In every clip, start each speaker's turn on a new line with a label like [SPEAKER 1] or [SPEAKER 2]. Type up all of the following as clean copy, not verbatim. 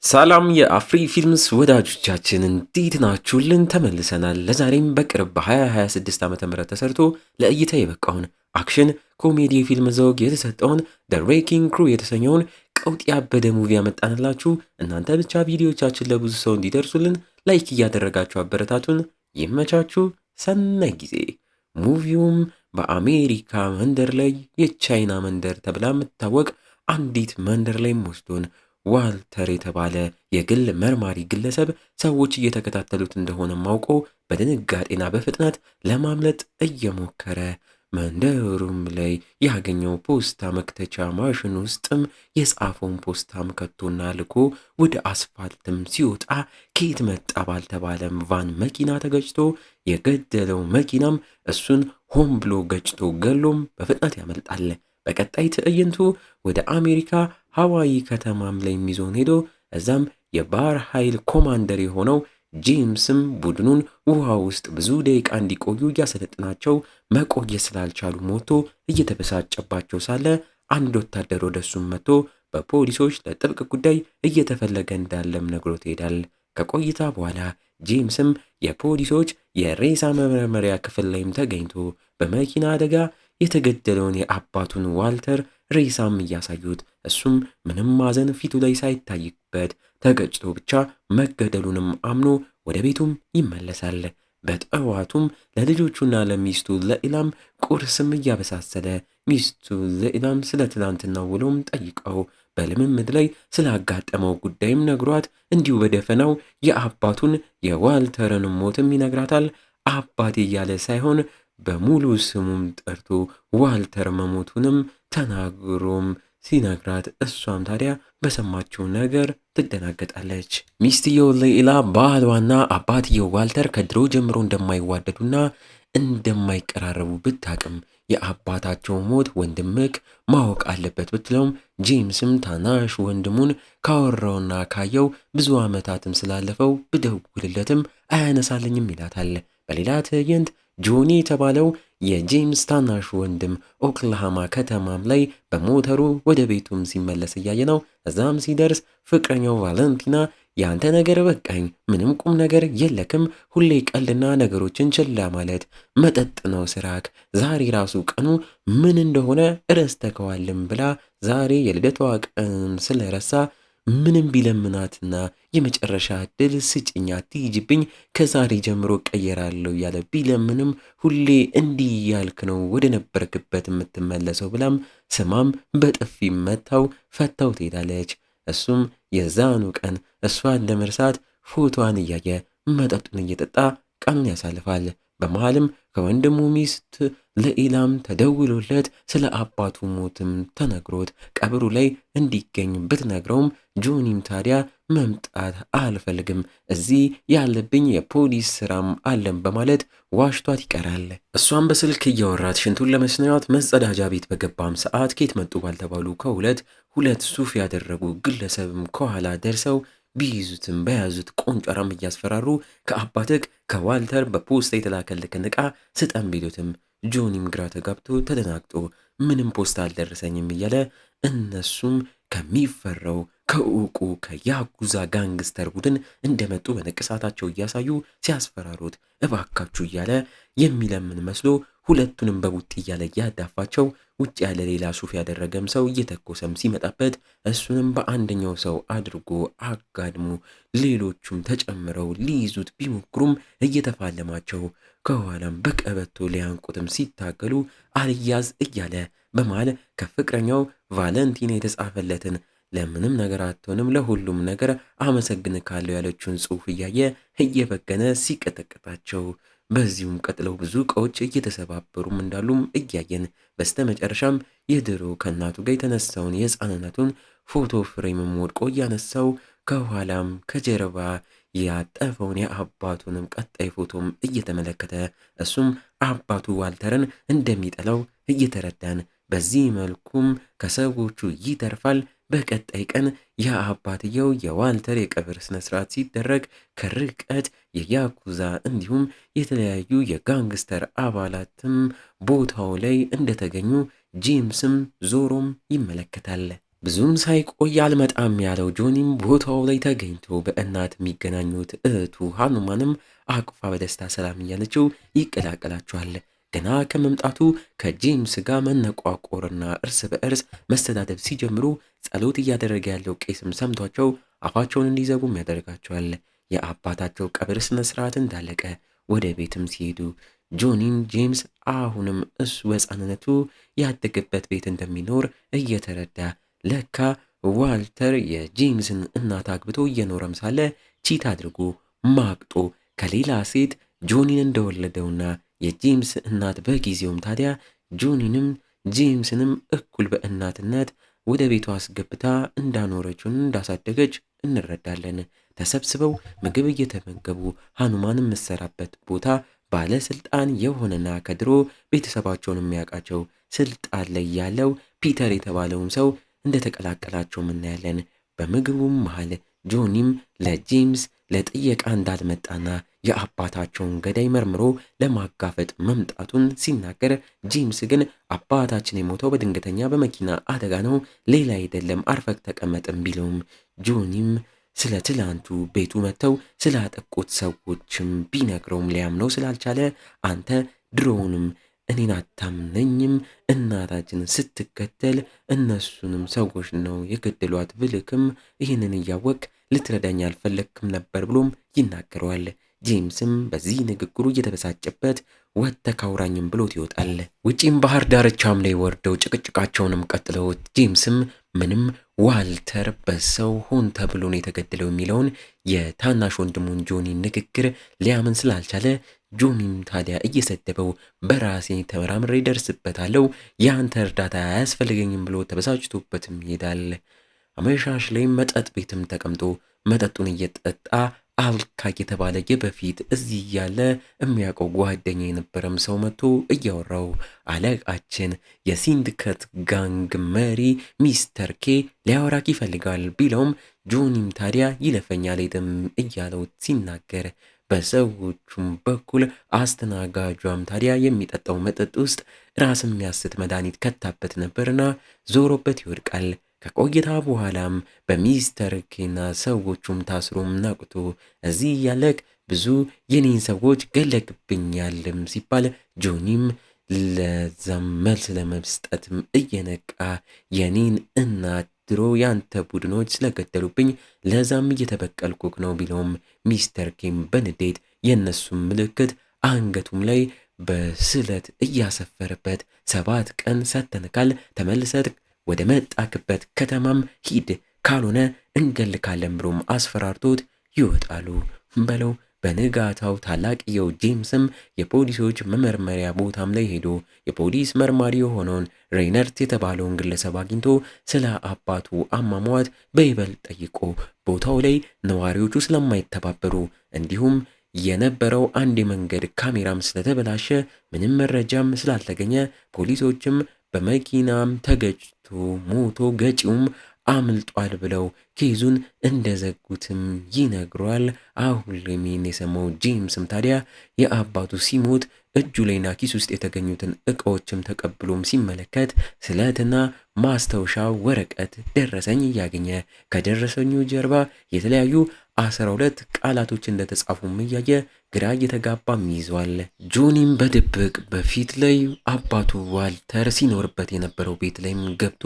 [SPEAKER 1] ሰላም የአፍሪ ፊልምስ ወዳጆቻችን እንዴት ናችሁልን? ተመልሰናል። ለዛሬም በቅርብ በ2026 ዓ.ም ተሰርቶ ለእይታ የበቃውን አክሽን ኮሜዲ ፊልም ዘውግ የተሰጠውን ደ ሬኪንግ ክሩ የተሰኘውን ቀውጥ ያበደ ሙቪ ያመጣንላችሁ። እናንተ ብቻ ቪዲዮቻችን ለብዙ ሰው እንዲደርሱልን ላይክ እያደረጋችሁ አበረታቱን። ይመቻችሁ። ሰናይ ጊዜ። ሙቪውም በአሜሪካ መንደር ላይ የቻይና መንደር ተብላ የምትታወቅ አንዲት መንደር ላይ ወስዶን ዋልተር የተባለ የግል መርማሪ ግለሰብ ሰዎች እየተከታተሉት እንደሆነ ማውቆ በድንጋጤና በፍጥነት ለማምለጥ እየሞከረ መንደሩም ላይ ያገኘው ፖስታ መክተቻ ማሽን ውስጥም የጻፈውን ፖስታም ከቶና ልኮ ወደ አስፋልትም ሲወጣ ከየት መጣ ባልተባለም ቫን መኪና ተገጭቶ የገደለው መኪናም እሱን ሆን ብሎ ገጭቶ ገሎም በፍጥነት ያመልጣል። በቀጣይ ትዕይንቱ ወደ አሜሪካ ሐዋይ ከተማም ላይ የሚዞን ሄዶ እዛም የባህር ኃይል ኮማንደር የሆነው ጄምስም ቡድኑን ውሃ ውስጥ ብዙ ደቂቃ እንዲቆዩ እያሰለጥናቸው መቆየት ስላልቻሉ ሞቶ እየተበሳጨባቸው ሳለ አንድ ወታደር ወደሱም መጥቶ በፖሊሶች ለጥብቅ ጉዳይ እየተፈለገ እንዳለም ነግሮት ይሄዳል። ከቆይታ በኋላ ጄምስም የፖሊሶች የሬሳ መመርመሪያ ክፍል ላይም ተገኝቶ በመኪና አደጋ የተገደለውን የአባቱን ዋልተር ሬሳም እያሳዩት እሱም ምንም ማዘን ፊቱ ላይ ሳይታይበት ተገጭቶ ብቻ መገደሉንም አምኖ ወደ ቤቱም ይመለሳል። በጠዋቱም ለልጆቹና ለሚስቱ ለኢላም ቁርስም እያበሳሰለ ሚስቱ ለኢላም ስለ ትናንትና ውሎም ጠይቀው በልምምድ ላይ ስላጋጠመው ጉዳይም ነግሯት እንዲሁ በደፈናው የአባቱን የዋልተርን ሞትም ይነግራታል። አባቴ እያለ ሳይሆን በሙሉ ስሙም ጠርቶ ዋልተር መሞቱንም ተናግሮም ሲነግራት እሷም ታዲያ በሰማችው ነገር ትደናገጣለች። ሚስትየው ሌኢላ ባሏና አባትየው ዋልተር ከድሮ ጀምሮ እንደማይዋደዱና እንደማይቀራረቡ ብታቅም የአባታቸው ሞት ወንድምክ ማወቅ አለበት ብትለውም ጄምስም ታናሽ ወንድሙን ካወራውና ካየው ብዙ ዓመታትም ስላለፈው ብደውልለትም አያነሳልኝም ይላታል። በሌላ ትዕይንት ጆኒ የተባለው የጄምስ ታናሽ ወንድም ኦክላሃማ ከተማም ላይ በሞተሩ ወደ ቤቱም ሲመለስ እያየ ነው። እዛም ሲደርስ ፍቅረኛው ቫለንቲና ያንተ ነገር በቃኝ፣ ምንም ቁም ነገር የለክም፣ ሁሌ ቀልና ነገሮችን ችላ ማለት መጠጥ ነው ስራክ፣ ዛሬ ራሱ ቀኑ ምን እንደሆነ ረስተከዋልም ብላ ዛሬ የልደቷ ቀን ስለረሳ ምንም ቢለምናትና የመጨረሻ ዕድል ስጭኝ አትሂጂብኝ ከዛሬ ጀምሮ ቀየራለሁ ያለ ቢለምንም ሁሌ እንዲህ ያልክ ነው ወደ ነበርክበት የምትመለሰው ብላም ስማም በጥፊ መታው ፈታው ትሄዳለች። እሱም የዛኑ ቀን እሷን ለመርሳት ፎቶዋን እያየ መጠጡን እየጠጣ ቀኑን ያሳልፋል። በመሃልም ከወንድሙ ሚስት ለኢላም ተደውሎለት ስለ አባቱ ሞትም ተነግሮት ቀብሩ ላይ እንዲገኝ ብትነግረውም ጆኒም ታዲያ መምጣት አልፈልግም፣ እዚህ ያለብኝ የፖሊስ ስራም አለም በማለት ዋሽቷት ይቀራል። እሷም በስልክ እያወራት ሽንቱን ለመሽናት መጸዳጃ ቤት በገባም ሰዓት ኬት መጡ ባልተባሉ ሁለት ሱፍ ያደረጉ ግለሰብም ከኋላ ደርሰው ቢይዙትም በያዙት ቆንጨራም እያስፈራሩ ከአባትክ ከዋልተር በፖስታ የተላከልክን ዕቃ ስጠን ቢሉትም ጆኒም ግራ ተጋብቶ ተደናግጦ ምንም ፖስታ አልደረሰኝም እያለ እነሱም ከሚፈራው ከእውቁ ከያጉዛ ጋንግስተር ቡድን እንደመጡ በንቅሳታቸው እያሳዩ ሲያስፈራሩት እባካችሁ እያለ የሚለምን መስሎ ሁለቱንም በቡጥ እያለ እያዳፋቸው ውጭ ያለ ሌላ ሱፍ ያደረገም ሰው እየተኮሰም ሲመጣበት እሱንም በአንደኛው ሰው አድርጎ አጋድሞ ሌሎቹም ተጨምረው ሊይዙት ቢሞክሩም እየተፋለማቸው ከኋላም በቀበቶ ሊያንቁትም ሲታገሉ አልያዝ እያለ በማል ከፍቅረኛው ቫለንቲና የተጻፈለትን ለምንም ነገር አትሆንም ለሁሉም ነገር አመሰግንካለሁ ያለችውን ጽሑፍ እያየ እየበገነ ሲቀጠቅጣቸው በዚሁም ቀጥለው ብዙ እቃዎች እየተሰባበሩም እንዳሉም እያየን በስተመጨረሻም የድሮ ከእናቱ ጋር የተነሳውን የሕፃንነቱን ፎቶ ፍሬምም ወድቆ እያነሳው ከኋላም ከጀርባ ያጠፈውን የአባቱንም ቀጣይ ፎቶም እየተመለከተ እሱም አባቱ ዋልተርን እንደሚጠላው እየተረዳን በዚህ መልኩም ከሰዎቹ ይተርፋል። በቀጣይ ቀን የአባትየው የዋልተር የቀብር ስነስርዓት ሲደረግ ከርቀት የያኩዛ እንዲሁም የተለያዩ የጋንግስተር አባላትም ቦታው ላይ እንደተገኙ ጄምስም ዞሮም ይመለከታል። ብዙም ሳይቆይ አልመጣም ያለው ጆኒም ቦታው ላይ ተገኝቶ በእናት የሚገናኙት እህቱ ሃኑማንም አቅፋ በደስታ ሰላም እያለችው ይቀላቀላቸዋል። ገና ከመምጣቱ ከጄምስ ጋር መነቋቆርና እርስ በእርስ መስተዳደብ ሲጀምሩ ጸሎት እያደረገ ያለው ቄስም ሰምቷቸው አፋቸውን እንዲዘጉም ያደርጋቸዋል። የአባታቸው ቀብር ስነ ስርዓት እንዳለቀ ወደ ቤትም ሲሄዱ ጆኒም ጄምስ አሁንም እሱ በሕፃንነቱ ያደገበት ቤት እንደሚኖር እየተረዳ ለካ ዋልተር የጄምስን እናት አግብቶ እየኖረም ሳለ ቺት አድርጎ ማቅጦ ከሌላ ሴት ጆኒን እንደወለደውና የጄምስ እናት በጊዜውም ታዲያ ጆኒንም ጄምስንም እኩል በእናትነት ወደ ቤቷ አስገብታ እንዳኖረችውን እንዳሳደገች እንረዳለን። ተሰብስበው ምግብ እየተመገቡ ሃኑማን የምትሰራበት ቦታ ባለስልጣን የሆነና ከድሮ ቤተሰባቸውን የሚያውቃቸው ስልጣን ላይ ያለው ፒተር የተባለውን ሰው እንደተቀላቀላቸው እናያለን። በምግቡም መሃል ጆኒም ለጄምስ ለጥየቃ እንዳልመጣና የአባታቸውን ገዳይ መርምሮ ለማጋፈጥ መምጣቱን ሲናገር፣ ጄምስ ግን አባታችን የሞተው በድንገተኛ በመኪና አደጋ ነው፣ ሌላ አይደለም፣ አርፈክ ተቀመጥም ቢለውም ጆኒም ስለ ትላንቱ ቤቱ መጥተው ስላጠቁት ሰዎችም ቢነግረውም ሊያምነው ስላልቻለ አንተ ድሮውንም እኔን አታምነኝም፣ እናታችንን ስትከተል እነሱንም ሰዎች ነው የገደሏት ብልክም ይህንን እያወቅ ልትረዳኝ አልፈለግክም ነበር ብሎም ይናገረዋል። ጄምስም በዚህ ንግግሩ እየተበሳጨበት ወጥተህ ካውራኝም ብሎት ይወጣል። ውጪም ባህር ዳርቻም ላይ ወርደው ጭቅጭቃቸውንም ቀጥለው ጄምስም ምንም ዋልተር በሰው ሆን ተብሎ ነው የተገደለው የሚለውን የታናሽ ወንድሙን ጆኒ ንግግር ሊያምን ስላልቻለ ጆኒም ታዲያ እየሰደበው በራሴ ተመራምሬ ደርስበታለሁ፣ የአንተ እርዳታ አያስፈልገኝም ብሎ ተበሳጭቶበትም ይሄዳል። አመሻሽ ላይ መጠጥ ቤትም ተቀምጦ መጠጡን እየጠጣ አልካ የተባለ የበፊት እዚህ ያለ የሚያውቀው ጓደኛ የነበረም ሰው መጥቶ እያወራው አለቃችን የሲንዲኬት ጋንግ መሪ ሚስተር ኬ ሊያወራክ ይፈልጋል ቢለውም ጆኒም ታዲያ ይለፈኛል ሄድም እያለው ሲናገር በሰዎቹም በኩል አስተናጋጇም ታዲያ የሚጠጣው መጠጥ ውስጥ ራስ የሚያስት መድኃኒት ከታበት ነበርና ዞሮበት ይወድቃል። ከቆይታ በኋላም በሚስተር ኬና ሰዎቹም ታስሮም ነቅቶ እዚህ ያለቅ ብዙ የኔን ሰዎች ገለክብኛልም ሲባል ጆኒም ለዛም መልስ ለመስጠትም እየነቃ የኔን እናት ድሮ ያንተ ቡድኖች ስለገደሉብኝ ለዛም እየተበቀልኩክ ነው ቢለውም ሚስተር ኬም በንዴት የእነሱም ምልክት አንገቱም ላይ በስለት እያሰፈረበት 7 ቀን ሰተንካል ተመልሰት ወደ መጣክበት ከተማም ሂድ ካልሆነ እንገልካለን ብሎም አስፈራርቶት ይወጣሉ በለው። በንጋታው ታላቅየው ጄምስም የፖሊሶች መመርመሪያ ቦታም ላይ ሄዶ የፖሊስ መርማሪ የሆነውን ሬይነርት የተባለውን ግለሰብ አግኝቶ ስለ አባቱ አሟሟት በይበልጥ ጠይቆ ቦታው ላይ ነዋሪዎቹ ስለማይተባበሩ እንዲሁም የነበረው አንድ የመንገድ ካሜራም ስለተበላሸ ምንም መረጃም ስላልተገኘ ፖሊሶችም በመኪናም ተገጭቶ ሞቶ ገጪውም አምልጧል ብለው ኬዙን እንደዘጉትም ይነግሯል። አሁን ላይም የሰማው ጄምስም ታዲያ የአባቱ ሲሞት እጁ ላይና ኪስ ውስጥ የተገኙትን እቃዎችም ተቀብሎም ሲመለከት ስለትና ማስታወሻ ወረቀት ደረሰኝ እያገኘ ከደረሰኙ ጀርባ የተለያዩ 12 ቃላቶች እንደተጻፉም እያየ ግራ እየተጋባም ይዟል። ጆኒም በድብቅ በፊት ላይ አባቱ ዋልተር ሲኖርበት የነበረው ቤት ላይም ገብቶ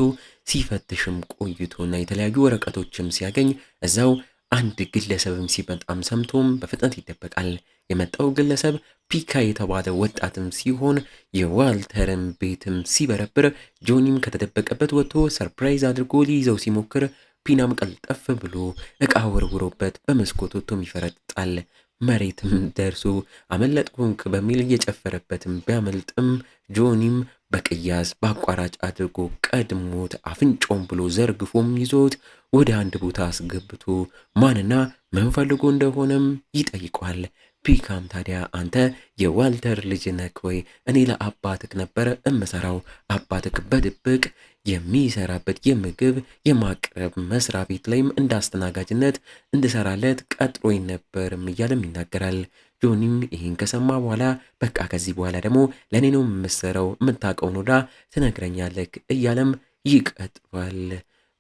[SPEAKER 1] ሲፈትሽም ቆይቶና የተለያዩ ወረቀቶችም ሲያገኝ እዛው አንድ ግለሰብም ሲመጣም ሰምቶም በፍጥነት ይደበቃል። የመጣው ግለሰብ ፒካ የተባለ ወጣትም ሲሆን የዋልተርን ቤትም ሲበረብር ጆኒም ከተደበቀበት ወጥቶ ሰርፕራይዝ አድርጎ ሊይዘው ሲሞክር ፒናም ቀልጠፍ ብሎ እቃ ወርውሮበት በመስኮት ወጥቶም ይፈረጥጣል። መሬትም ደርሶ አመለጥኩንክ በሚል እየጨፈረበትም ቢያመልጥም ጆኒም በቅያስ በአቋራጭ አድርጎ ቀድሞት አፍንጮም ብሎ ዘርግፎም ይዞት ወደ አንድ ቦታ አስገብቶ ማንና ምን ፈልጎ እንደሆነም ይጠይቋል። ፒካም ታዲያ አንተ የዋልተር ልጅ ነክ ወይ? እኔ ለአባትክ ነበረ እምሰራው። አባትክ በድብቅ የሚሰራበት የምግብ የማቅረብ መስሪያ ቤት ላይም እንዳስተናጋጅነት እንድሰራለት ቀጥሮኝ ነበርም እያለም ይናገራል። ጆኒም ይህን ከሰማ በኋላ በቃ ከዚህ በኋላ ደግሞ ለእኔ ነው የምሰራው፣ የምታውቀውን ወዳ ትነግረኛለክ እያለም ይቀጥባል።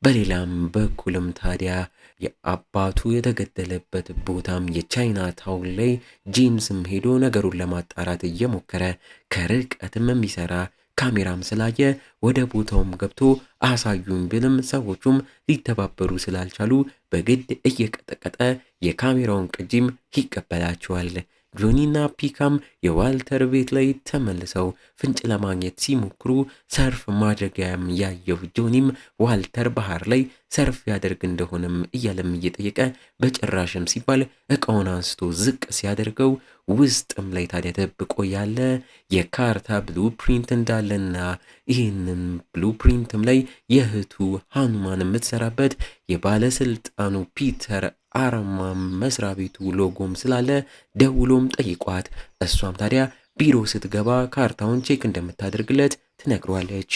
[SPEAKER 1] በሌላም በኩልም ታዲያ የአባቱ የተገደለበት ቦታም የቻይና ታውን ላይ ጄምስም ሄዶ ነገሩን ለማጣራት እየሞከረ ከርቀትም የሚሰራ ካሜራም ስላየ ወደ ቦታውም ገብቶ አሳዩን ቢልም ሰዎቹም ሊተባበሩ ስላልቻሉ በግድ እየቀጠቀጠ የካሜራውን ቅጂም ይቀበላቸዋል። ጆኒና ፒካም የዋልተር ቤት ላይ ተመልሰው ፍንጭ ለማግኘት ሲሞክሩ ሰርፍ ማድረጊያም ያየው ጆኒም ዋልተር ባህር ላይ ሰርፍ ያደርግ እንደሆነም እያለም እየጠየቀ በጭራሽም ሲባል እቃውን አንስቶ ዝቅ ሲያደርገው ውስጥም ላይ ታዲያ ደብቆ ያለ የካርታ ብሉፕሪንት እንዳለና ይህንን ብሉፕሪንትም ላይ የእህቱ ሃኑማን የምትሰራበት የባለስልጣኑ ፒተር አርማ መስሪያ ቤቱ ሎጎም ስላለ ደውሎም ጠይቋት፣ እሷም ታዲያ ቢሮ ስትገባ ካርታውን ቼክ እንደምታደርግለት ትነግሯለች።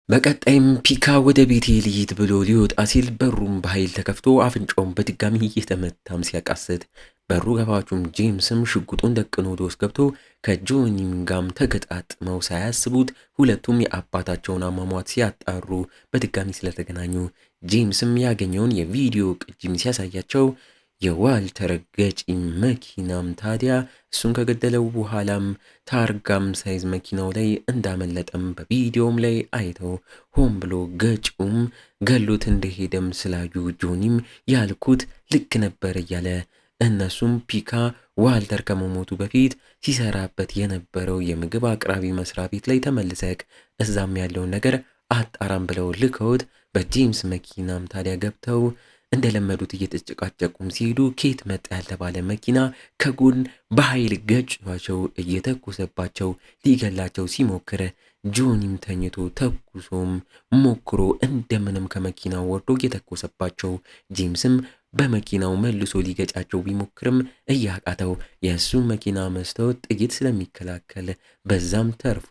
[SPEAKER 1] በቀጣይም ፒካ ወደ ቤቴ ልሂድ ብሎ ሊወጣ ሲል በሩም በኃይል ተከፍቶ አፍንጫውን በድጋሚ እየተመታም ሲያቃስት በሩ ገፋቹም ጄምስም ሽጉጡን ደቅኖ ወደ ውስጥ ገብቶ ከጆኒም ጋም ተገጣጥመው ሳያስቡት ሁለቱም የአባታቸውን አሟሟት ሲያጣሩ በድጋሚ ስለተገናኙ ጄምስም ያገኘውን የቪዲዮ ቅጂም ሲያሳያቸው የዋልተር ገጪ መኪናም ታዲያ እሱን ከገደለው በኋላም ታርጋም ሳይዝ መኪናው ላይ እንዳመለጠም በቪዲዮም ላይ አይተው ሆን ብሎ ገጪውም ገሎት እንደሄደም ስላዩ ጆኒም ያልኩት ልክ ነበር እያለ እነሱም ፒካ ዋልተር ከመሞቱ በፊት ሲሰራበት የነበረው የምግብ አቅራቢ መስሪያ ቤት ላይ ተመልሰክ እዛም ያለውን ነገር አጣራም ብለው ልከውት በጄምስ መኪናም ታዲያ ገብተው እንደለመዱት እየተጨቃጨቁም ሲሄዱ ኬት መጣ ያልተባለ መኪና ከጎን በኃይል ገጭቷቸው እየተኮሰባቸው ሊገላቸው ሲሞክር ጆኒም ተኝቶ ተኩሶም ሞክሮ እንደምንም ከመኪናው ወርዶ እየተኮሰባቸው ጄምስም በመኪናው መልሶ ሊገጫቸው ቢሞክርም እያቃተው የእሱ መኪና መስታወት ጥይት ስለሚከላከል በዛም ተርፎ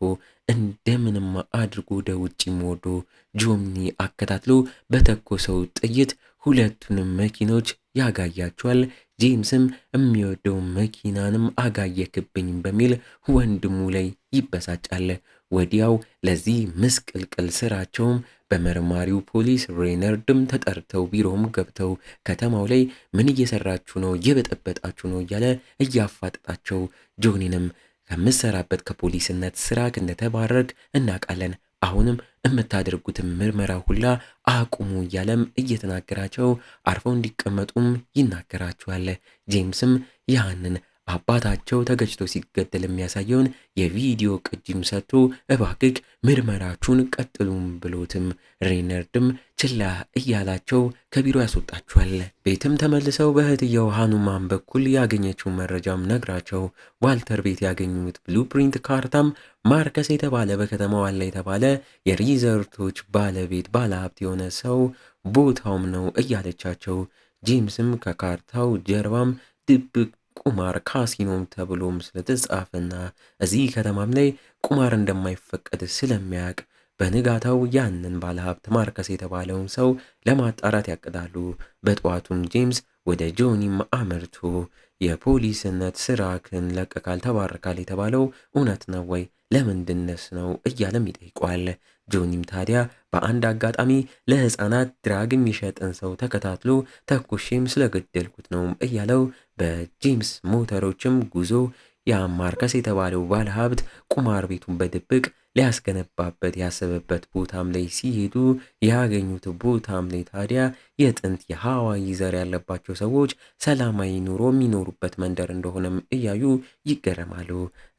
[SPEAKER 1] እንደምንም አድርጎ ወደ ውጭም ወርዶ ጆኒ አከታትሎ በተኮሰው ጥይት ሁለቱንም መኪኖች ያጋያቸዋል። ጄምስም የሚወደው መኪናንም አጋየክብኝ በሚል ወንድሙ ላይ ይበሳጫል። ወዲያው ለዚህ ምስቅልቅል ስራቸውም በመርማሪው ፖሊስ ሬነርድም ተጠርተው ቢሮም ገብተው ከተማው ላይ ምን እየሰራችሁ ነው፣ እየበጠበጣችሁ ነው እያለ እያፋጠጣቸው ጆኒንም ከምሰራበት ከፖሊስነት ስራ እንደተባረክ እናውቃለን፣ አሁንም የምታደርጉትን ምርመራ ሁላ አቁሙ እያለም እየተናገራቸው አርፈው እንዲቀመጡም ይናገራቸዋል። ጄምስም ያንን አባታቸው ተገጭቶ ሲገደል የሚያሳየውን የቪዲዮ ቅጂም ሰጥቶ እባክህ ምርመራችሁን ቀጥሉም ብሎትም ሬነርድም ችላ እያላቸው ከቢሮ ያስወጣቸዋል። ቤትም ተመልሰው በእህትየው ሃኑማን በኩል ያገኘችው መረጃም ነግራቸው ዋልተር ቤት ያገኙት ብሉፕሪንት ካርታም ማርከስ የተባለ በከተማው አለ የተባለ የሪዞርቶች ባለቤት ባለሀብት የሆነ ሰው ቦታውም ነው እያለቻቸው ጄምስም ከካርታው ጀርባም ድብቅ ቁማር ካሲኖም ተብሎም ስለተጻፈና እዚህ ከተማም ላይ ቁማር እንደማይፈቀድ ስለሚያውቅ በንጋታው ያንን ባለሀብት ማርከስ የተባለውን ሰው ለማጣራት ያቅዳሉ። በጠዋቱም ጄምስ ወደ ጆኒም አመርቶ የፖሊስነት ስራክን ለቀቃል ተባረካል የተባለው እውነት ነው ወይ ለምንድነስ ነው እያለም ይጠይቋል። ጆኒም ታዲያ በአንድ አጋጣሚ ለህፃናት ድራግ የሚሸጥን ሰው ተከታትሎ ተኩሼም ስለገደልኩት ነው እያለው በጄምስ ሞተሮችም ጉዞ ያ ማርከስ የተባለው ባለሀብት ቁማር ቤቱን በድብቅ ሊያስገነባበት ያሰበበት ቦታም ላይ ሲሄዱ ያገኙት ቦታም ላይ ታዲያ የጥንት የሃዋይ ዘር ያለባቸው ሰዎች ሰላማዊ ኑሮ የሚኖሩበት መንደር እንደሆነም እያዩ ይገረማሉ።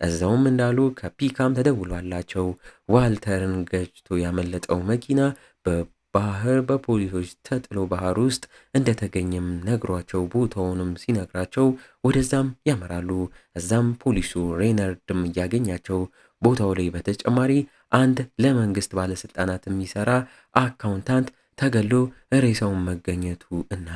[SPEAKER 1] እዛውም እንዳሉ ከፒካም ተደውሏላቸው ዋልተርን ገጭቶ ያመለጠው መኪና በባህር በፖሊሶች ተጥሎ ባህር ውስጥ እንደተገኘም ነግሯቸው ቦታውንም ሲነግራቸው ወደዛም ያመራሉ። እዛም ፖሊሱ ሬነርድም እያገኛቸው ቦታው ላይ በተጨማሪ አንድ ለመንግስት ባለስልጣናት የሚሰራ አካውንታንት ተገሎ ሬሳውን መገኘቱ እና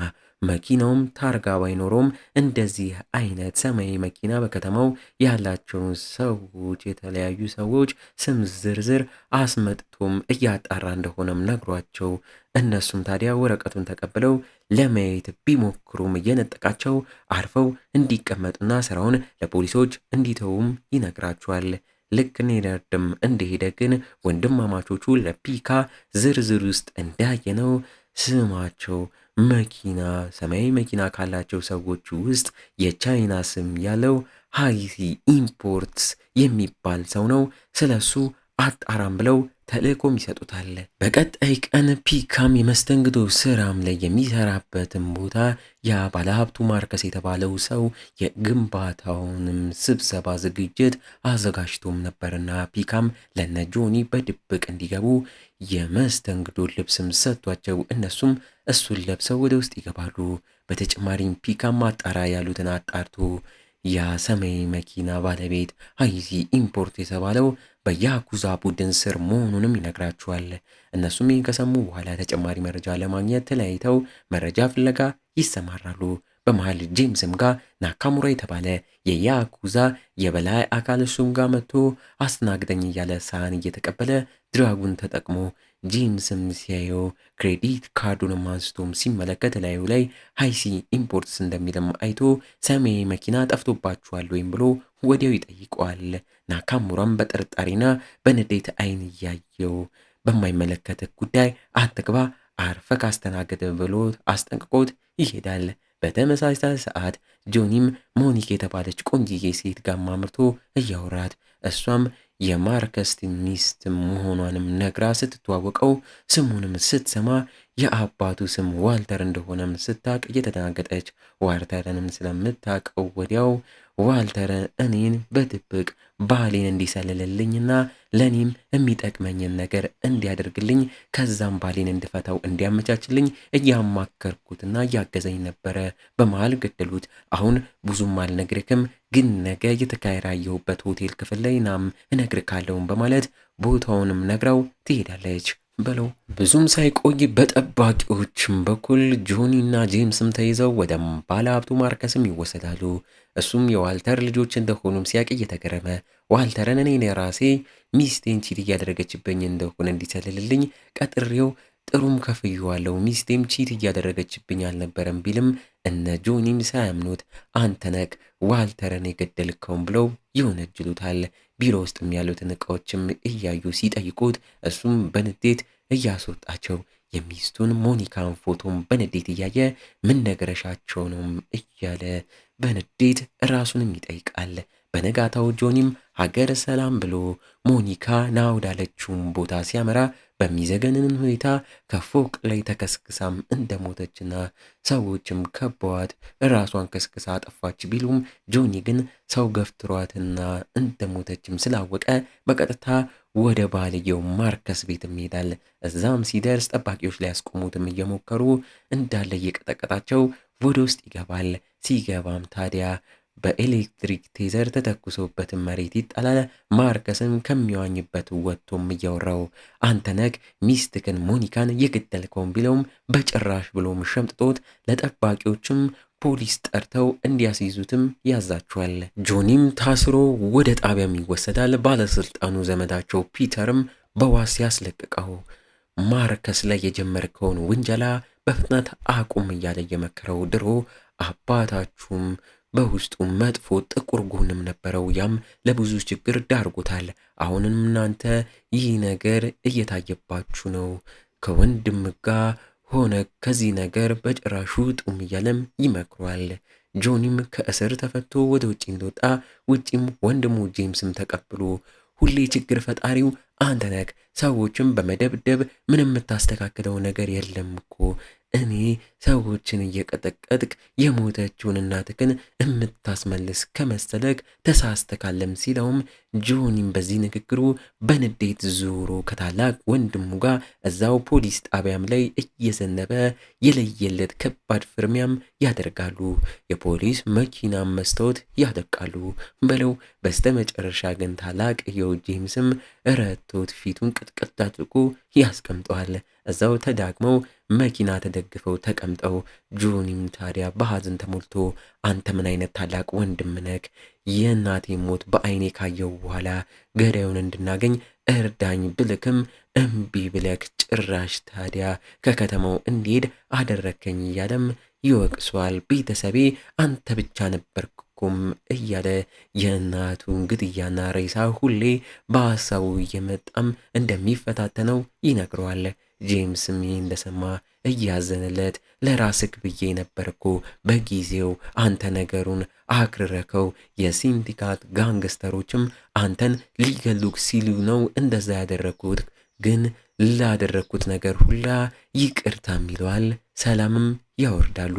[SPEAKER 1] መኪናውም ታርጋ ባይኖረውም እንደዚህ አይነት ሰማያዊ መኪና በከተማው ያላቸውን ሰዎች የተለያዩ ሰዎች ስም ዝርዝር አስመጥቶም እያጣራ እንደሆነም ነግሯቸው እነሱም ታዲያ ወረቀቱን ተቀብለው ለማየት ቢሞክሩም እየነጠቃቸው አርፈው እንዲቀመጡና ስራውን ለፖሊሶች እንዲተውም ይነግራቸዋል። ልክ ሬነርድም እንደሄደ ግን ወንድማማቾቹ ለፒካ ዝርዝር ውስጥ እንዳየነው ስማቸው መኪና ሰማያዊ መኪና ካላቸው ሰዎች ውስጥ የቻይና ስም ያለው ሃይሲ ኢምፖርትስ የሚባል ሰው ነው። ስለሱ አጣራም ብለው ተልእኮም ይሰጡታል። በቀጣይ ቀን ፒካም የመስተንግዶ ስራም ላይ የሚሰራበትን ቦታ ያ ባለሀብቱ ማርከስ የተባለው ሰው የግንባታውንም ስብሰባ ዝግጅት አዘጋጅቶም ነበርና ፒካም ለነ ጆኒ በድብቅ እንዲገቡ የመስተንግዶ ልብስም ሰጥቷቸው እነሱም እሱን ለብሰው ወደ ውስጥ ይገባሉ። በተጨማሪም ፒካም ማጣራ ያሉትን አጣርቶ ያ ሰማያዊ መኪና ባለቤት ሃይሲ ኢምፖርት የተባለው በያኩዛ ቡድን ስር መሆኑንም ይነግራቸዋል። እነሱም ይህን ከሰሙ በኋላ ተጨማሪ መረጃ ለማግኘት ተለያይተው መረጃ ፍለጋ ይሰማራሉ። በመሃል ጄምስም ጋር ናካሙራ የተባለ የያኩዛ የበላይ አካል እሱም ጋር መጥቶ አስተናግደኝ እያለ ሳህን እየተቀበለ ድራጉን ተጠቅሞ ጄምስም ሲያየው ክሬዲት ካርዱንም አንስቶም ሲመለከት ላዩ ላይ ሃይሲ ኢምፖርትስ እንደሚልም አይቶ ሰማያዊ መኪና ጠፍቶባችኋል ወይም ብሎ ወዲያው ይጠይቀዋል። ናካሙራም በጥርጣሬና በንዴት አይን እያየው በማይመለከት ጉዳይ አትግባ፣ አርፈ ካስተናገደ ብሎ አስጠንቅቆት ይሄዳል። በተመሳሳይ ሰዓት ጆኒም ሞኒክ የተባለች ቆንጂዬ ሴት ጋር አምርቶ እያወራት እሷም የማርከስ ሚስት መሆኗንም ነግራ ስትተዋወቀው ስሙንም ስትሰማ የአባቱ ስም ዋልተር እንደሆነም ስታቅ እየተደናገጠች ዋልተርንም ስለምታቀው ወዲያው ዋልተር እኔን በድብቅ ባሌን እንዲሰልልልኝና ለኔም የሚጠቅመኝን ነገር እንዲያደርግልኝ ከዛም ባሌን እንድፈታው እንዲያመቻችልኝ እያማከርኩትና እያገዘኝ ነበረ። በመሃል ገደሉት። አሁን ብዙም አልነግርክም፣ ግን ነገ የተከራየሁበት ሆቴል ክፍል ላይ ናም እነግርካለሁም በማለት ቦታውንም ነግራው ትሄዳለች። በለው ብዙም ሳይቆይ በጠባቂዎችም በኩል ጆኒና ጄምስም ተይዘው ወደ ባለሀብቱ ማርከስም ይወሰዳሉ። እሱም የዋልተር ልጆች እንደሆኑም ሲያቅ እየተገረመ ዋልተርን እኔ ራሴ ሚስቴን ቺት እያደረገችብኝ እንደሆነ እንዲሰልልልኝ ቀጥሬው ጥሩም ከፍየዋለሁ፣ ሚስቴም ቺት እያደረገችብኝ አልነበረም ቢልም እነ ጆኒም ሳያምኑት አንተነክ ዋልተርን የገደልከውን ብለው ይወነጅሉታል። ቢሮ ውስጥም ያሉትን እቃዎችም እያዩ ሲጠይቁት እሱም በንዴት እያስወጣቸው የሚስቱን ሞኒካን ፎቶም በንዴት እያየ ምን ነገረሻቸው ነው እያለ በንዴት ራሱንም ይጠይቃል። በነጋታው ጆኒም ሀገር ሰላም ብሎ ሞኒካ ና ወዳለችውም ቦታ ሲያመራ በሚዘገንን ሁኔታ ከፎቅ ላይ ተከስክሳም እንደሞተችና ሰዎችም ከበዋት ራሷን ከስክሳ ጠፋች ቢሉም ጆኒ ግን ሰው ገፍትሯትና እንደሞተችም ስላወቀ በቀጥታ ወደ ባልየው ማርከስ ቤትም ይሄዳል። እዛም ሲደርስ ጠባቂዎች ላይ ያስቆሙትም እየሞከሩ እንዳለ እየቀጠቀጣቸው ወደ ውስጥ ይገባል። ሲገባም ታዲያ በኤሌክትሪክ ቴዘር ተተኩሶበትን መሬት ይጣላል። ማርከስም ከሚዋኝበት ወጥቶም እያወራው አንተነክ ሚስትክን ሞኒካን የገደልከውን ቢለውም በጭራሽ ብሎም ሸምጥጦት ለጠባቂዎችም ፖሊስ ጠርተው እንዲያስይዙትም ያዛቸዋል። ጆኒም ታስሮ ወደ ጣቢያም ይወሰዳል። ባለስልጣኑ ዘመዳቸው ፒተርም በዋስ ያስለቅቀው ማርከስ ላይ የጀመርከውን ውንጀላ በፍጥነት አቁም እያለ የመከረው ድሮ አባታችሁም በውስጡ መጥፎ ጥቁር ጎንም ነበረው፣ ያም ለብዙ ችግር ዳርጎታል። አሁንም እናንተ ይህ ነገር እየታየባችሁ ነው። ከወንድም ጋር ሆነ ከዚህ ነገር በጭራሹ ጡም እያለም ይመክሯል። ጆኒም ከእስር ተፈቶ ወደ ውጭ እንደወጣ ውጪም ወንድሙ ጄምስም ተቀብሎ ሁሌ ችግር ፈጣሪው አንተ ነህ፣ ሰዎችን በመደብደብ ምንም የምታስተካክለው ነገር የለም እኮ እኔ ሰዎችን እየቀጠቀጥክ የሞተችውን እናትህን የምታስመልስ ከመሰለክ ተሳስተካለም ሲለውም ጆኒም በዚህ ንግግሩ በንዴት ዞሮ ከታላቅ ወንድሙ ጋር እዛው ፖሊስ ጣቢያም ላይ እየዘነበ የለየለት ከባድ ፍርሚያም ያደርጋሉ። የፖሊስ መኪና መስታወት ያደቃሉ በለው። በስተመጨረሻ ግን ታላቅ ጄምስም ረቶት ፊቱን ቅጥቅጥ አድርጎ ያስቀምጠዋል። እዛው ተዳግመው መኪና ተደግፈው ተቀምጠው ጆኒም ታዲያ በሐዘን ተሞልቶ አንተ ምን አይነት ታላቅ ወንድም ነህ? የእናቴ ሞት በአይኔ ካየው በኋላ ገዳዩን እንድናገኝ እርዳኝ ብልክም እምቢ ብለክ ጭራሽ ታዲያ ከከተማው እንዲሄድ አደረከኝ እያለም ይወቅሷል። ቤተሰቤ አንተ ብቻ ነበርኩም እያለ የእናቱን ግድያና ሬሳ ሁሌ በሀሳቡ እየመጣም እንደሚፈታተነው ይነግረዋል። ጄምስም ይህ እንደሰማ እያዘነለት ለራስክ ብዬ ነበርኮ በጊዜው አንተ ነገሩን አክርረከው የሲንዲካት ጋንግስተሮችም አንተን ሊገሉክ ሲሉ ነው እንደዛ ያደረኩት ግን ላደረኩት ነገር ሁላ ይቅርታም ይለዋል። ሰላምም ያወርዳሉ።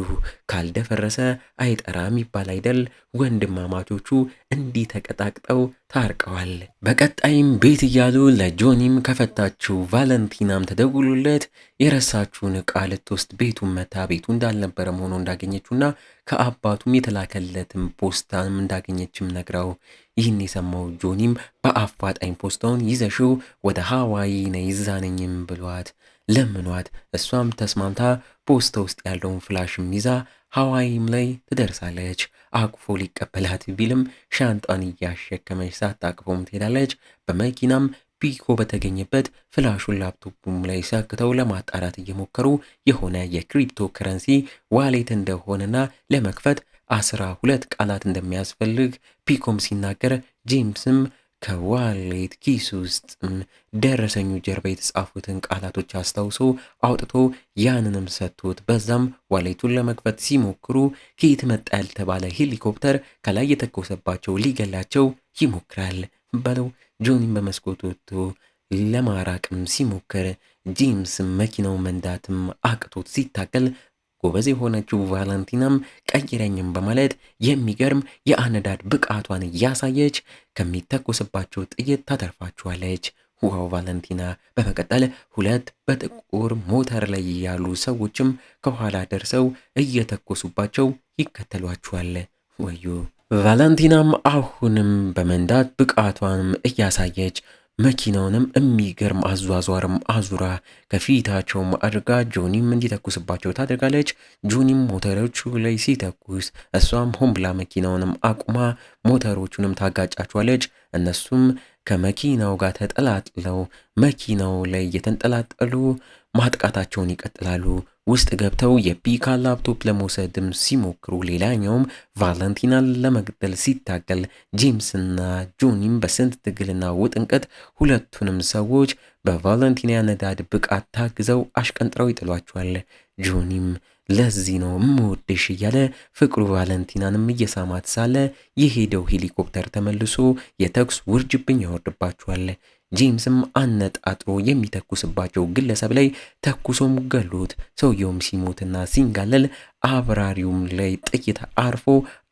[SPEAKER 1] ካልደፈረሰ አይጠራም ይባል አይደል? ወንድማማቾቹ እንዲህ ተቀጣቅጠው ታርቀዋል። በቀጣይም ቤት እያሉ ለጆኒም ከፈታችው ቫለንቲናም ተደውሎለት የረሳችውን ዕቃ ልትወስድ ቤቱን መታ ቤቱ እንዳልነበረም ሆኖ እንዳገኘችውና ከአባቱም የተላከለትም ፖስታም እንዳገኘችም ነግራው ይህን የሰማው ጆኒም በአፋጣኝ ፖስታውን ይዘሽው ወደ ሃዋይ ነይ እዛ ነኝም ብሏት ለምኗት እሷም ተስማምታ ፖስታ ውስጥ ያለውን ፍላሽም ይዛ ሃዋይም ላይ ትደርሳለች። አቅፎ ሊቀበላት ቢልም ሻንጣን እያሸከመች ሳታቅፎም ትሄዳለች። በመኪናም ፒኮ በተገኘበት ፍላሹን ላፕቶፑም ላይ ሰክተው ለማጣራት እየሞከሩ የሆነ የክሪፕቶ ከረንሲ ዋሌት እንደሆነና ለመክፈት 12 ቃላት እንደሚያስፈልግ ፒኮም ሲናገር ጄምስም ከዋሌት ኪስ ውስጥ ደረሰኙ ጀርባ የተጻፉትን ቃላቶች አስታውሶ አውጥቶ ያንንም ሰጥቶት በዛም ዋሌቱን ለመክፈት ሲሞክሩ ከየት መጣ ያልተባለ ሄሊኮፕተር ከላይ የተኮሰባቸው ሊገላቸው ይሞክራል በለው። ጆኒም በመስኮት ወጥቶ ለማራቅም ሲሞክር ጄምስ መኪናው መንዳትም አቅቶት ሲታገል ጎበዝ የሆነችው ቫለንቲናም ቀይረኝም በማለት የሚገርም የአነዳድ ብቃቷን እያሳየች ከሚተኮስባቸው ጥይት ታተርፋችኋለች። ዋው ቫለንቲና! በመቀጠል 2 በጥቁር ሞተር ላይ ያሉ ሰዎችም ከኋላ ደርሰው እየተኮሱባቸው ይከተሏችኋል። ወዮ! ቫለንቲናም አሁንም በመንዳት ብቃቷንም እያሳየች መኪናውንም የሚገርም አዟዟርም አዙራ ከፊታቸውም አድርጋ ጆኒም እንዲተኩስባቸው ታደርጋለች። ጆኒም ሞተሮቹ ላይ ሲተኩስ እሷም ሆን ብላ መኪናውንም አቁማ ሞተሮቹንም ታጋጫቸዋለች። እነሱም ከመኪናው ጋር ተጠላጥለው መኪናው ላይ የተንጠላጠሉ ማጥቃታቸውን ይቀጥላሉ። ውስጥ ገብተው የፒካ ላፕቶፕ ለመውሰድም ሲሞክሩ ሌላኛውም ቫለንቲናን ለመግደል ሲታገል ጄምስና ጆኒም በስንት ትግልና ውጥንቅጥ ሁለቱንም ሰዎች በቫለንቲና ነዳድ ብቃት ታግዘው አሽቀንጥረው ይጥሏቸዋል። ጆኒም ለዚህ ነው ምወድሽ እያለ ፍቅሩ ቫለንቲናንም እየሳማት ሳለ የሄደው ሄሊኮፕተር ተመልሶ የተኩስ ውርጅብኝ ያወርድባቸዋል። ጄምስም አነጣጥሮ የሚተኩስባቸው ግለሰብ ላይ ተኩሶም ገሎት ሰውየውም ሲሞትና ሲንጋለል አብራሪውም ላይ ጥይት አርፎ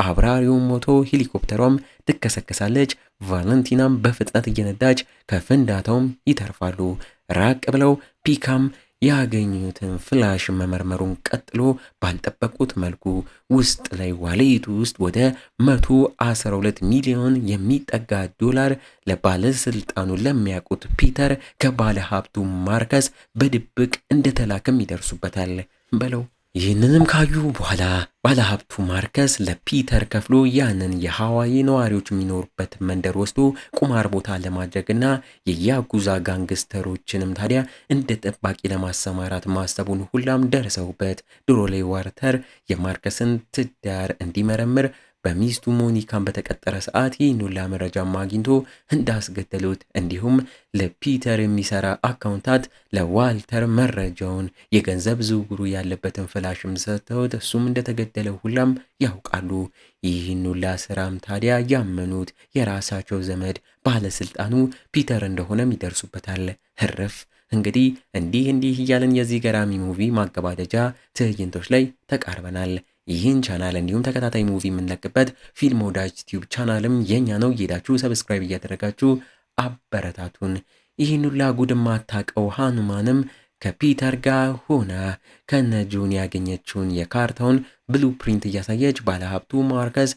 [SPEAKER 1] አብራሪውም ሞቶ ሄሊኮፕተሯም ትከሰከሳለች። ቫለንቲናም በፍጥነት እየነዳች ከፍንዳታውም ይተርፋሉ። ራቅ ብለው ፒካም ያገኙትን ፍላሽ መመርመሩን ቀጥሎ ባልጠበቁት መልኩ ውስጥ ላይ ዋሌቱ ውስጥ ወደ 112 ሚሊዮን የሚጠጋ ዶላር ለባለስልጣኑ ለሚያውቁት ፒተር ከባለ ሀብቱ ማርከስ በድብቅ እንደተላከም ይደርሱበታል በለው። ይህንንም ካዩ በኋላ ባለሀብቱ ማርከስ ለፒተር ከፍሎ ያንን የሃዋይ ነዋሪዎች የሚኖሩበት መንደር ወስዶ ቁማር ቦታ ለማድረግና የያጉዛ ጋንግስተሮችንም ታዲያ እንደ ጠባቂ ለማሰማራት ማሰቡን ሁላም ደርሰውበት ዶሮሌ ዋርተር የማርከስን ትዳር እንዲመረምር በሚስቱ ሞኒካን በተቀጠረ ሰዓት ይህን ሁላ መረጃም አግኝቶ እንዳስገደሉት እንዲሁም ለፒተር የሚሰራ አካውንታት ለዋልተር መረጃውን የገንዘብ ዝውውሩ ያለበትን ፍላሽም ሰጥተውት እሱም እንደተገደለ ሁላም ያውቃሉ። ይህን ሁላ ስራም ታዲያ ያመኑት የራሳቸው ዘመድ ባለስልጣኑ ፒተር እንደሆነም ይደርሱበታል። ህርፍ እንግዲህ እንዲህ እያለን የዚህ ገራሚ ሙቪ ማገባደጃ ትዕይንቶች ላይ ተቃርበናል። ይህን ቻናል እንዲሁም ተከታታይ ሙቪ የምንለቅበት ፊልም ወዳጅ ዩቲዩብ ቻናልም የኛ ነው። እየሄዳችሁ ሰብስክራይብ እያደረጋችሁ አበረታቱን። ይህን ሁላ ጉድማ ታቀው ሃኑማንም ከፒተር ጋር ሆና ከነ ጆን ያገኘችውን የካርታውን ብሉፕሪንት እያሳየች ባለሀብቱ ማርከስ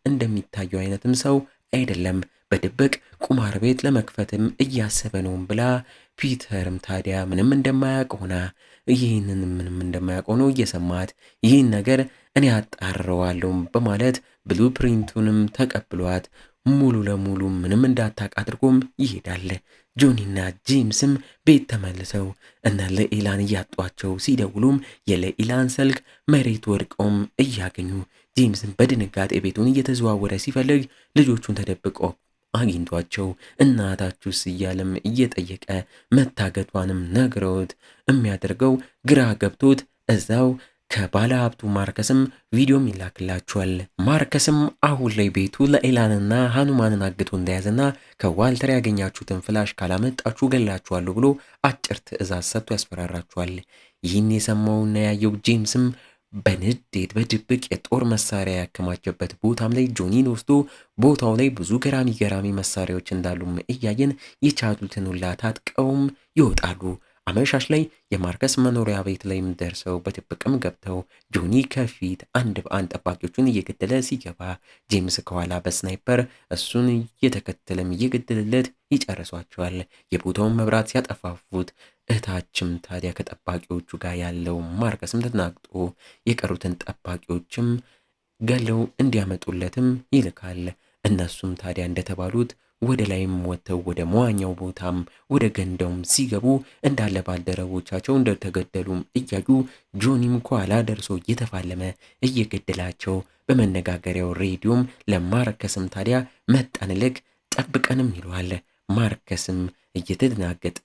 [SPEAKER 1] እንደሚታየው አይነትም ሰው አይደለም፣ በድብቅ ቁማር ቤት ለመክፈትም እያሰበ ነው ብላ ፒተርም ታዲያ ምንም እንደማያውቅ ሆና ይህንን ምንም እንደማያውቅ ሆኖ እየሰማት ይህን ነገር እኔ አጣራዋለሁ በማለት ብሉፕሪንቱንም ተቀብሏት ሙሉ ለሙሉ ምንም እንዳታውቅ አድርጎም ይሄዳል። ጆኒና ጄምስም ቤት ተመልሰው እና ለኢላን እያጧቸው ሲደውሉም የለኢላን ስልክ መሬት ወድቀውም እያገኙ ጄምስም በድንጋጤ ቤቱን እየተዘዋወረ ሲፈልግ ልጆቹን ተደብቀው አግኝቷቸው እናታችሁስ እያለም እየጠየቀ መታገቷንም ነግረውት የሚያደርገው ግራ ገብቶት እዛው ከባለ ሀብቱ ማርከስም ቪዲዮም ይላክላቸዋል። ማርከስም አሁን ላይ ቤቱ ለኤላንና ሃኑማንን አግቶ እንደያዘና ከዋልተር ያገኛችሁትን ፍላሽ ካላመጣችሁ ገላችኋለሁ ብሎ አጭር ትዕዛዝ ሰጥቶ ያስፈራራቸዋል። ይህን የሰማውና ያየው ጄምስም በንዴት በድብቅ የጦር መሳሪያ ያከማቸበት ቦታም ላይ ጆኒን ወስዶ ቦታው ላይ ብዙ ገራሚ መሳሪያዎች እንዳሉም እያየን የቻሉትን ሁላ ታጥቀውም ይወጣሉ። አመሻሽ ላይ የማርከስ መኖሪያ ቤት ላይም ደርሰው በድብቅም ገብተው ጆኒ ከፊት አንድ በአንድ ጠባቂዎቹን እየገደለ ሲገባ ጄምስ ከኋላ በስናይፐር እሱን እየተከተለም እየገደለለት ይጨርሷቸዋል። የቦታውን መብራት ሲያጠፋፉት እታችም ታዲያ ከጠባቂዎቹ ጋር ያለው ማርከስም ተናግጦ የቀሩትን ጠባቂዎችም ገለው እንዲያመጡለትም ይልካል። እነሱም ታዲያ እንደተባሉት ወደ ላይም ወጥተው ወደ መዋኛው ቦታም ወደ ገንዳውም ሲገቡ እንዳለ ባልደረቦቻቸው እንደተገደሉም እያዩ ጆኒም ከኋላ ደርሶ እየተፋለመ እየገደላቸው በመነጋገሪያው ሬዲዮም ለማርከስም ታዲያ መጣንልክ ጠብቀንም ይለዋል። ማርከስም እየተደናገጠ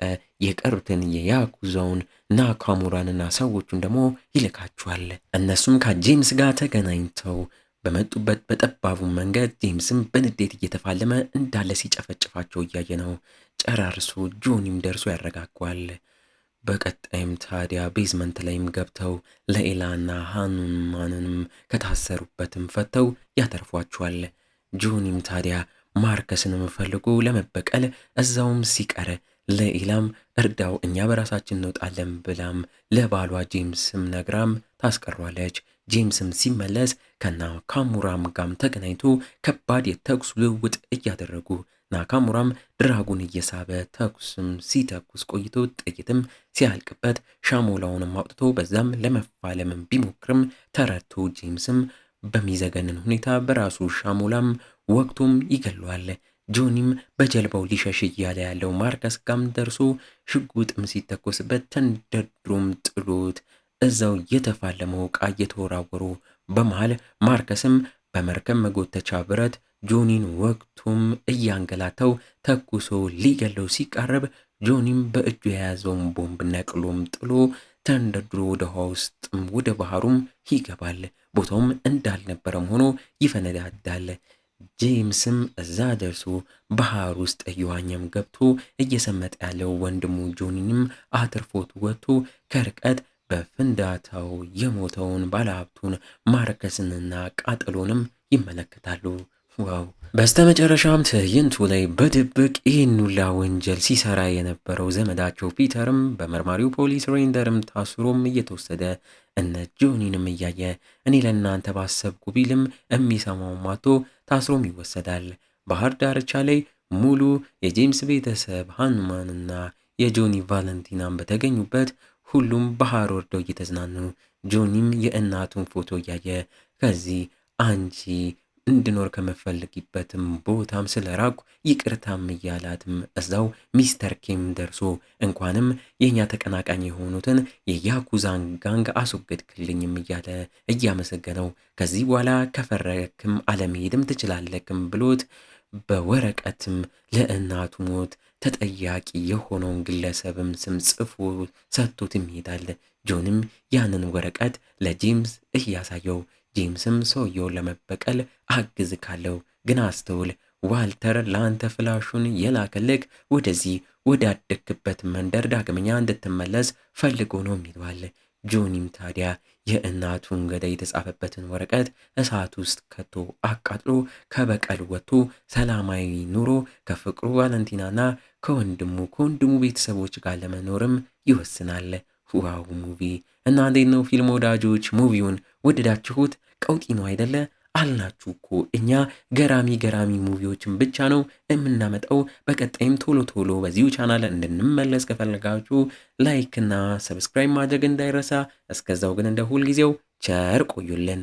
[SPEAKER 1] የቀሩትን የያኩዛውን ናካሙራንና ሰዎቹን ደግሞ ይልካቸዋል። እነሱም ከጄምስ ጋር ተገናኝተው በመጡበት በጠባቡ መንገድ ጄምስም በንዴት እየተፋለመ እንዳለ ሲጨፈጭፋቸው እያየ ነው። ጨራርሶ ጆኒም ደርሶ ያረጋጓል። በቀጣይም ታዲያ ቤዝመንት ላይም ገብተው ለኤላና ሃኑማንንም ከታሰሩበትም ፈተው ያተርፏቸዋል። ጆኒም ታዲያ ማርከስንም ፈልጎ ለመበቀል እዛውም ሲቀር ለኤላም እርዳው እኛ በራሳችን እንወጣለን ብላም ለባሏ ጄምስም ነግራም ታስቀሯለች። ጄምስም ሲመለስ ከናካሙራም ጋም ተገናኝቶ ከባድ የተኩስ ልውውጥ እያደረጉ ናካሙራም ድራጉን እየሳበ ተኩስም ሲተኩስ ቆይቶ ጥይትም ሲያልቅበት ሻሞላውንም አውጥቶ በዛም ለመፋለምም ቢሞክርም ተረድቶ ጄምስም በሚዘገንን ሁኔታ በራሱ ሻሞላም ወቅቱም ይገለዋል። ጆኒም በጀልባው ሊሸሽ እያለ ያለው ማርከስ ጋም ደርሶ ሽጉጥም ሲተኮስበት ተንደድሮም ጥሎት እዛው የተፋለመው ዕቃ እየተወራወሩ በመሃል ማርከስም በመርከብ መጎተቻ ብረት ጆኒን ወቅቱም እያንገላተው ተኩሶ ሊገለው ሲቃረብ ጆኒም በእጁ የያዘውን ቦምብ ነቅሎም ጥሎ ተንደድሮ ወደ ውሃ ውስጥም ወደ ባህሩም ይገባል። ቦታውም እንዳልነበረም ሆኖ ይፈነዳዳል። ጄምስም እዛ ደርሶ ባህር ውስጥ እየዋኘም ገብቶ እየሰመጠ ያለው ወንድሙ ጆኒንም አትርፎት ወጥቶ ከርቀት በፍንዳታው የሞተውን ባለሀብቱን ማርከስንና ቃጠሎንም ይመለከታሉ። ዋው! በስተመጨረሻም ትዕይንቱ ላይ በድብቅ ይህን ሁላ ወንጀል ሲሰራ የነበረው ዘመዳቸው ፒተርም በመርማሪው ፖሊስ ሬንደርም ታስሮም እየተወሰደ እነ ጆኒንም እያየ እኔ ለእናንተ ባሰብኩ ቢልም የሚሰማው ማቶ ታስሮም ይወሰዳል። ባህር ዳርቻ ላይ ሙሉ የጄምስ ቤተሰብ ሃኑማንና የጆኒ ቫለንቲናም በተገኙበት ሁሉም ባህር ወርደው እየተዝናኑ ጆኒም የእናቱን ፎቶ እያየ ከዚህ አንቺ እንድኖር ከመፈልጊበትም ቦታም ስለራቁ ይቅርታም እያላትም እዛው ሚስተር ኬም ደርሶ እንኳንም የኛ ተቀናቃኝ የሆኑትን የያኩዛን ጋንግ አስወገድክልኝም እያለ እያመሰገነው ከዚህ በኋላ ከፈረክም አለመሄድም ትችላለክም ብሎት በወረቀትም ለእናቱ ሞት ተጠያቂ የሆነውን ግለሰብም ስም ጽፎ ሰጥቶትም ይሄዳል። ጆንም ያንን ወረቀት ለጄምስ እያሳየው ጄምስም ሰውየውን ለመበቀል አግዝ ካለው ግን አስተውል፣ ዋልተር ለአንተ ፍላሹን የላከልክ ወደዚህ ወዳደክበት መንደር ዳግመኛ እንድትመለስ ፈልጎ ነው የሚለዋል። ጆኒም ታዲያ የእናቱን ገዳይ የተጻፈበትን ወረቀት እሳት ውስጥ ከቶ አቃጥሎ ከበቀል ወጥቶ ሰላማዊ ኑሮ ከፍቅሩ ቫለንቲናና ከወንድሙ ቤተሰቦች ጋር ለመኖርም ይወስናል። ዋው ሙቪ! እና እንዴት ነው ፊልም ወዳጆች? ሙቪውን ወደዳችሁት? ቀውጢ ነው አይደለ? አልናችሁ እኮ እኛ ገራሚ ሙቪዎችን ብቻ ነው የምናመጣው። በቀጣይም ቶሎ በዚሁ ቻናል እንድንመለስ ከፈለጋችሁ ላይክ እና ሰብስክራይብ ማድረግ እንዳይረሳ። እስከዛው ግን እንደ ሁልጊዜው ቸር ቆዩልን።